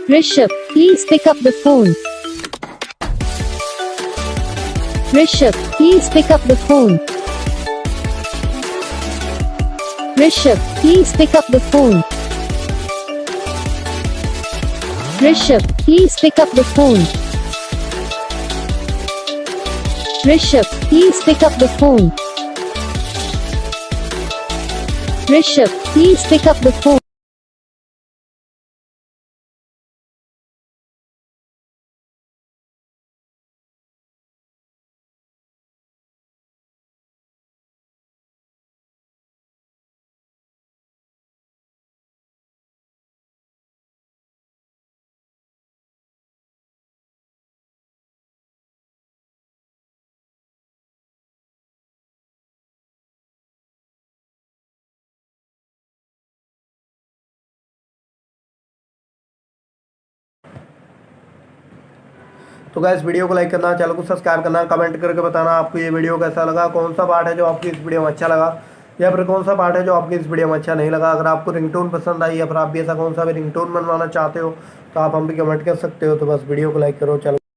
Rishabh, please pick up the phone. Rishabh, please pick up the phone. Rishabh, please pick up the phone. Rishabh, please pick up the phone. Rishabh, please pick up the phone. Rishabh, please pick up the phone. तो guys video को like करना, channel को subscribe करना, comment करके बताना आपको ये video कैसा लगा, कौन सा पार्ट है जो आपको इस वीडियो में अच्छा लगा या फिर कौन सा पार्ट है जो आपको इस वीडियो में अच्छा नहीं लगा। अगर आपको रिंगटोन पसंद आई या फिर आप भी ऐसा कौन सा भी रिंगटोन बनवाना चाहते हो तो आप हम भी कमेंट कर सकते हो। तो बस वीडियो को लाइक करो, चैनल